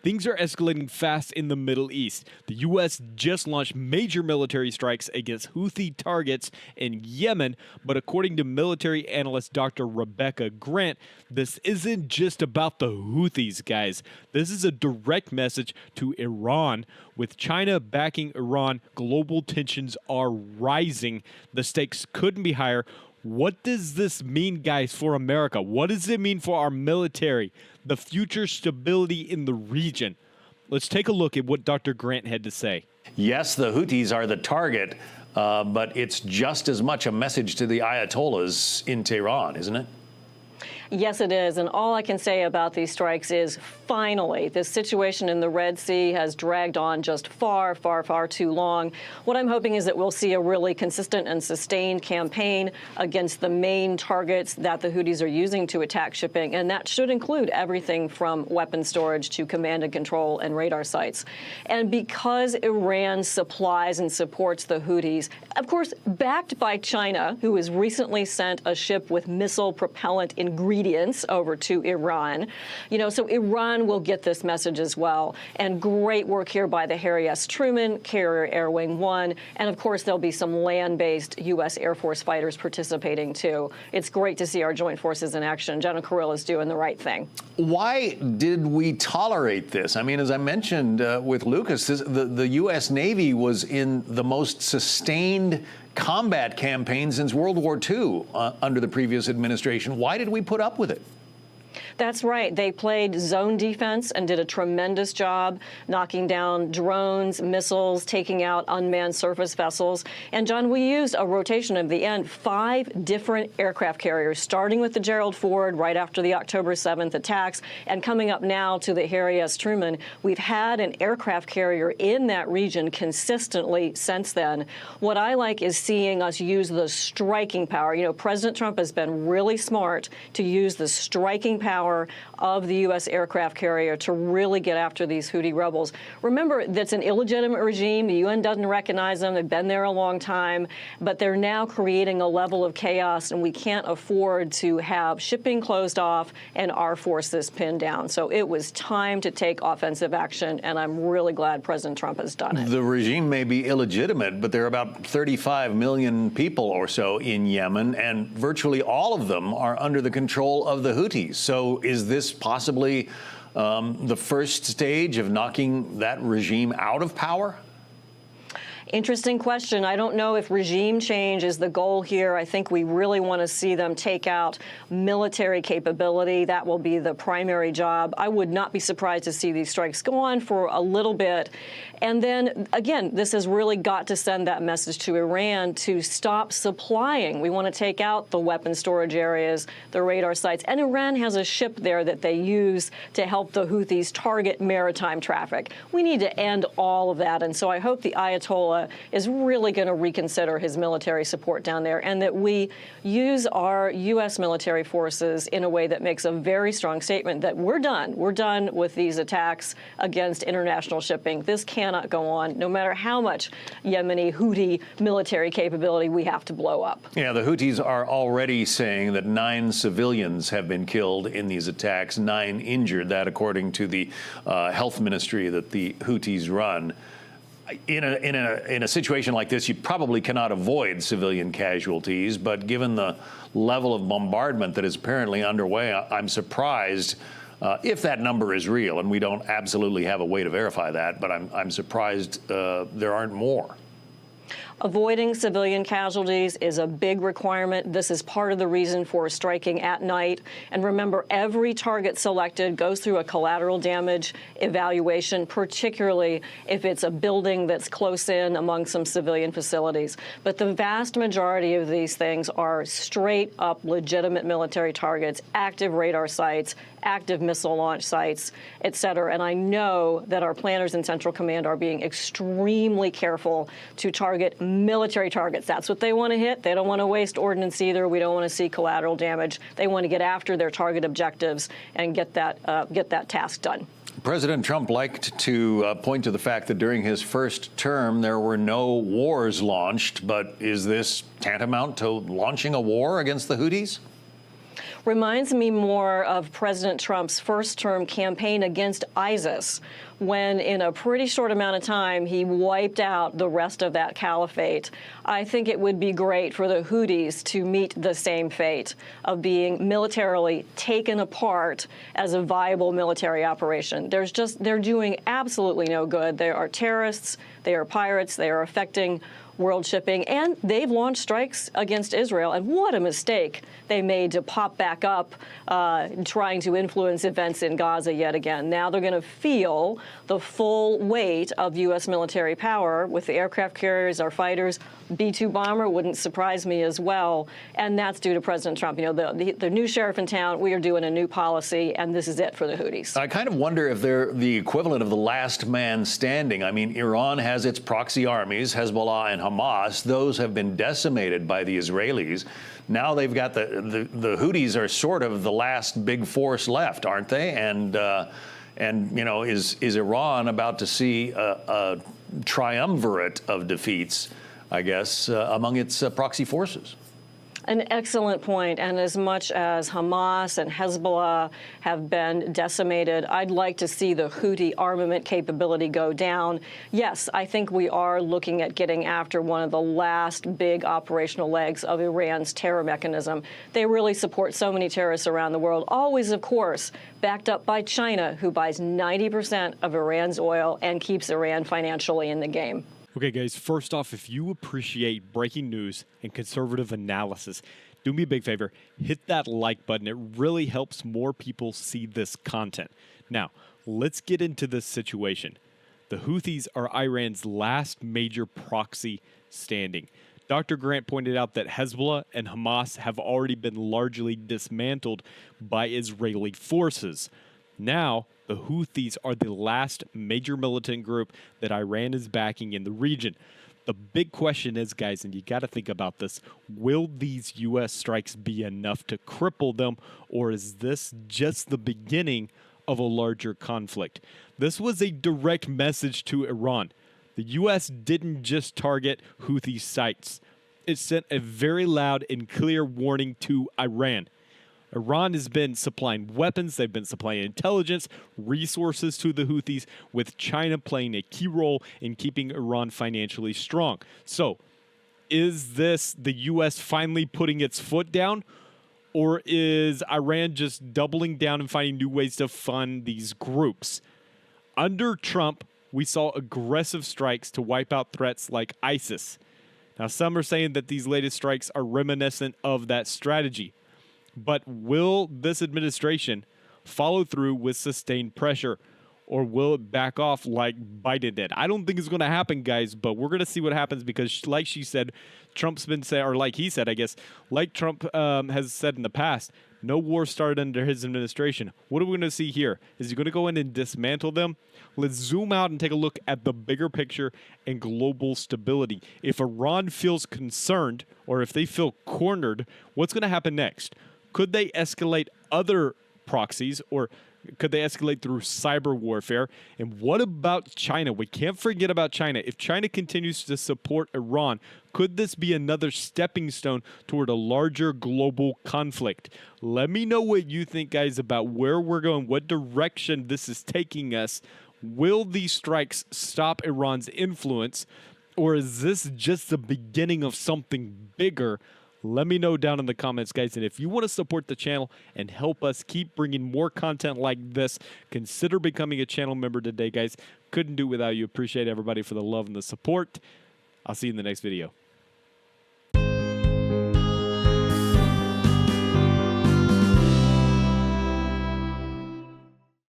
Things are escalating fast in the Middle East. The U.S. just launched major military strikes against Houthi targets in Yemen, but according to military analyst Dr. Rebecca Grant, this isn't just about the Houthis, guys. This is a direct message to Iran. With China backing Iran, global tensions are rising. The stakes couldn't be higher. What does this mean, guys, for America? What does it mean for our military? The future stability in the region? Let's take a look at what Dr. Grant had to say. Yes, the Houthis are the target, but it's just as much a message to the Ayatollahs in Tehran, isn't it? Yes, it is. And all I can say about these strikes is, finally, this situation in the Red Sea has dragged on just far, far, far too long. What I'm hoping is that we'll see a really consistent and sustained campaign against the main targets that the Houthis are using to attack shipping. And that should include everything from weapon storage to command and control and radar sites. And because Iran supplies and supports the Houthis, of course, backed by China, who has recently sent a ship with missile propellant ingredients over to Iran. So Iran will get this message as well. And great work here by the Harry S. Truman, Carrier Air Wing 1, and of course there'll be some land-based U.S. Air Force fighters participating too. It's great to see our joint forces in action. General Kirill is doing the right thing. Why did we tolerate this? I mean, as I mentioned with Lucas, the U.S. Navy was in the most sustained combat campaign since World War II under the previous administration. Why did we put up with it? That's right. They played zone defense and did a tremendous job knocking down drones, missiles, taking out unmanned surface vessels. And, John, we used a rotation of the end, 5 different aircraft carriers, starting with the Gerald Ford right after the October 7th attacks and coming up now to the Harry S. Truman. We've had an aircraft carrier in that region consistently since then. What I like is seeing us use the striking power. President Trump has been really smart to use the striking power of the U.S. aircraft carrier to really get after these Houthi rebels. Remember, that's an illegitimate regime. The UN doesn't recognize them. They've been there a long time, but they're now creating a level of chaos, and we can't afford to have shipping closed off and our forces pinned down. So it was time to take offensive action, and I'm really glad President Trump has done it. The regime may be illegitimate, but there are about 35 million people or so in Yemen, and virtually all of them are under the control of the Houthis. So is this possibly the first stage of knocking that regime out of power? Interesting question. I don't know if regime change is the goal here. I think we really want to see them take out military capability. That will be the primary job. I would not be surprised to see these strikes go on for a little bit. And then, again, this has really got to send that message to Iran to stop supplying. We want to take out the weapon storage areas, the radar sites. And Iran has a ship there that they use to help the Houthis target maritime traffic. We need to end all of that. And so I hope the Ayatollah is really going to reconsider his military support down there, and that we use our U.S. military forces in a way that makes a very strong statement that we're done. We're done with these attacks against international shipping. This cannot go on, no matter how much Yemeni Houthi military capability we have to blow up. Yeah, the Houthis are already saying that 9 civilians have been killed in these attacks, 9 injured. That, according to the health ministry that the Houthis run. In a situation like this, you probably cannot avoid civilian casualties, but given the level of bombardment that is apparently underway, I'm surprised if that number is real, and we don't absolutely have a way to verify that, but I'm surprised there aren't more. Avoiding civilian casualties is a big requirement. This is part of the reason for striking at night. And remember, every target selected goes through a collateral damage evaluation, particularly if it's a building that's close in among some civilian facilities. But the vast majority of these things are straight up legitimate military targets, active radar sites, active missile launch sites, et cetera. And I know that our planners in Central Command are being extremely careful to target military targets. That's what they want to hit. They don't want to waste ordnance either. We don't want to see collateral damage. They want to get after their target objectives and get that task done. President Trump liked to point to the fact that during his first term there were no wars launched, but is this tantamount to launching a war against the Houthis? reminds me more of President Trump's first-term campaign against ISIS, when in a pretty short amount of time he wiped out the rest of that caliphate. I think it would be great for the Houthis to meet the same fate of being militarily taken apart as a viable military operation. They're doing absolutely no good. They are terrorists, they are pirates, they are affecting world shipping, and they've launched strikes against Israel. And what a mistake they made to pop back up, trying to influence events in Gaza yet again. Now they're going to feel the full weight of U.S. military power with the aircraft carriers, our fighters. B-2 bomber wouldn't surprise me as well, and that's due to President Trump. You know, the new sheriff in town, we are doing a new policy, and this is it for the Houthis. I kind of wonder if they're the equivalent of the last man standing. I mean, Iran has its proxy armies, Hezbollah and Hamas. Those have been decimated by the Israelis. Now they've got the Houthis are sort of the last big force left, aren't they? And you know, is Iran about to see a triumvirate of defeats, I guess, among its proxy forces? An excellent point. And as much as Hamas and Hezbollah have been decimated, I'd like to see the Houthi armament capability go down. Yes, I think we are looking at getting after one of the last big operational legs of Iran's terror mechanism. They really support so many terrorists around the world, always, of course, backed up by China, who buys 90% of Iran's oil and keeps Iran financially in the game. Okay, guys, first off, if you appreciate breaking news and conservative analysis, do me a big favor, hit that like button. It really helps more people see this content. Now, let's get into this situation. The Houthis are Iran's last major proxy standing. Dr. Grant pointed out that Hezbollah and Hamas have already been largely dismantled by Israeli forces. Now, the Houthis are the last major militant group that Iran is backing in the region. The big question is, guys, and you got to think about this, will these U.S. strikes be enough to cripple them, or is this just the beginning of a larger conflict? This was a direct message to Iran. The U.S. didn't just target Houthi sites. It sent a very loud and clear warning to Iran. Iran has been supplying weapons, they've been supplying intelligence, resources to the Houthis, with China playing a key role in keeping Iran financially strong. So, is this the U.S. finally putting its foot down? Or is Iran just doubling down and finding new ways to fund these groups? Under Trump, we saw aggressive strikes to wipe out threats like ISIS. Now, some are saying that these latest strikes are reminiscent of that strategy. But will this administration follow through with sustained pressure, or will it back off like Biden did? I don't think it's going to happen, guys, but we're going to see what happens because, like she said, Trump's been saying, or like he said, I guess, like Trump has said in the past, no war started under his administration. What are we going to see here? Is he going to go in and dismantle them? Let's zoom out and take a look at the bigger picture and global stability. If Iran feels concerned, or if they feel cornered, what's going to happen next? Could they escalate other proxies, or could they escalate through cyber warfare? And what about China? We can't forget about China. If China continues to support Iran, could this be another stepping stone toward a larger global conflict? Let me know what you think, guys, about where we're going, what direction this is taking us. Will these strikes stop Iran's influence, or is this just the beginning of something bigger? Let me know down in the comments, guys. And if you want to support the channel and help us keep bringing more content like this, consider becoming a channel member today, guys. Couldn't do it without you. Appreciate everybody for the love and the support. I'll see you in the next video.